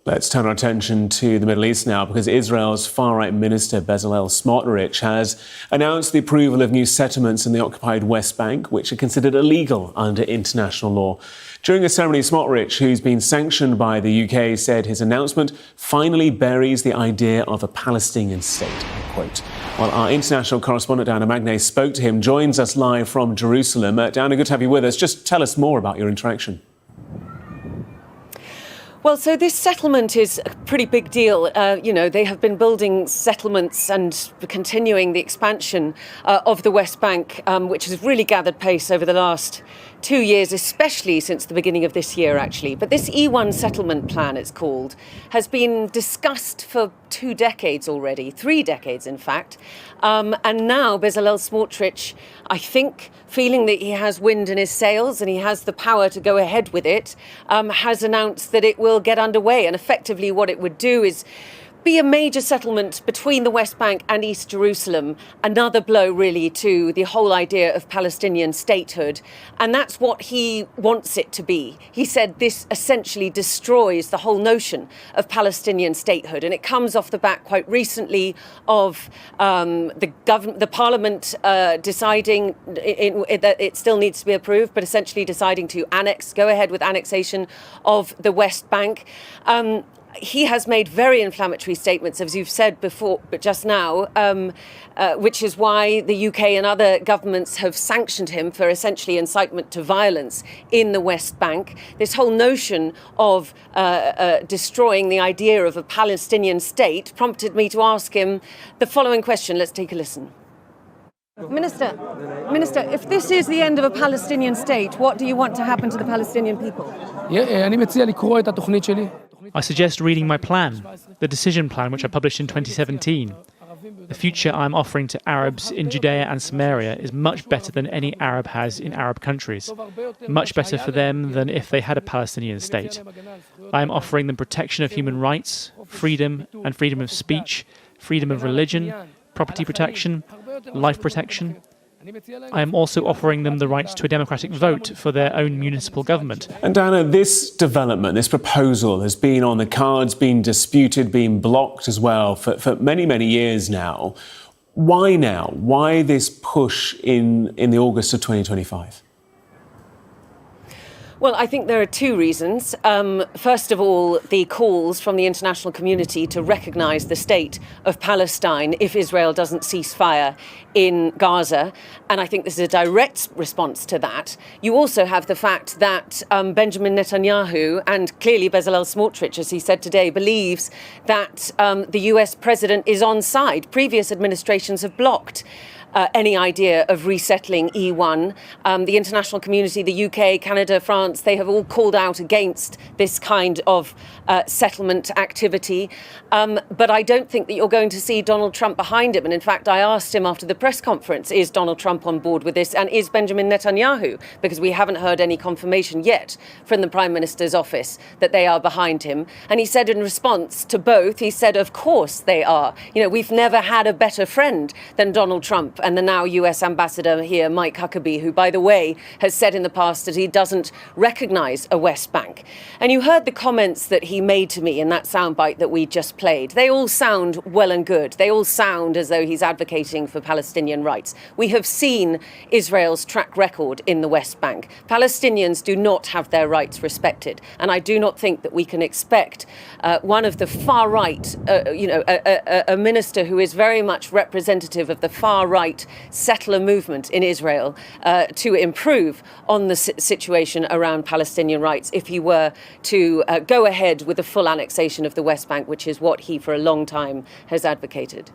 Let's turn our attention to the Middle East now, because Israel's far-right minister Bezalel Smotrich has announced the approval of new settlements in the occupied West Bank, which are considered illegal under international law. During a ceremony, Smotrich, who's been sanctioned by the UK, said his announcement finally buries the idea of a Palestinian state, quote. Well, our international correspondent Diana Magnay spoke to him, joins us live from Jerusalem. Diana, good to have you with us. Just tell us more about your interaction. Well, so this settlement is a pretty big deal. They have been building settlements and continuing the expansion of the West Bank, which has really gathered pace over the last 2 years, especially since the beginning of this year, actually. But this E1 settlement plan, it's called, has been discussed for 2 decades already, 3 decades, in fact. And now Bezalel Smotrich, I think, feeling that he has wind in his sails and he has the power to go ahead with it, has announced that it will get underway. And effectively what it would do is be a major settlement between the West Bank and East Jerusalem, another blow really to the whole idea of Palestinian statehood. And that's what he wants it to be. He said this essentially destroys the whole notion of Palestinian statehood. And it comes off the back quite recently of the parliament deciding that it still needs to be approved, but essentially deciding to go ahead with annexation of the West Bank. He has made very inflammatory statements, as you've said before, but just now, which is why the UK and other governments have sanctioned him for essentially incitement to violence in the West Bank. This whole notion of destroying the idea of a Palestinian state prompted me to ask him the following question. Let's take a listen. Minister, if this is the end of a Palestinian state, what do you want to happen to the Palestinian people? I suggest reading my plan, the decision plan which I published in 2017. The future I'm offering to Arabs in Judea and Samaria is much better than any Arab has in Arab countries, much better for them than if they had a Palestinian state. I am offering them protection of human rights, freedom and freedom of speech, freedom of religion, property protection, life protection. I am also offering them the right to a democratic vote for their own municipal government. And Diana, this development, this proposal has been on the cards, been disputed, been blocked as well for many, many years now. Why now? Why this push in the August of 2025? Well, I think there are 2 reasons. First of all, the calls from the international community to recognise the state of Palestine if Israel doesn't cease fire in Gaza. And I think this is a direct response to that. You also have the fact that Benjamin Netanyahu, and clearly Bezalel Smotrich, as he said today, believes that the US president is on side. Previous administrations have blocked any idea of resettling E1. The international community, the UK, Canada, France, they have all called out against this kind of settlement activity. But I don't think that you're going to see Donald Trump behind him. And in fact, I asked him after the press conference, is Donald Trump on board with this? And is Benjamin Netanyahu? Because we haven't heard any confirmation yet from the Prime Minister's office that they are behind him. And he said in response to both, he said, of course they are. We've never had a better friend than Donald Trump. And the now US ambassador here, Mike Huckabee, who, by the way, has said in the past that he doesn't recognise a West Bank. And you heard the comments that he made to me in that soundbite that we just played. They all sound well and good. They all sound as though he's advocating for Palestinian rights. We have seen Israel's track record in the West Bank. Palestinians do not have their rights respected. And I do not think that we can expect one of the far right, a minister who is very much representative of the far right settler movement in Israel to improve on the situation around Palestinian rights if he were to go ahead with the full annexation of the West Bank, which is what he for a long time has advocated.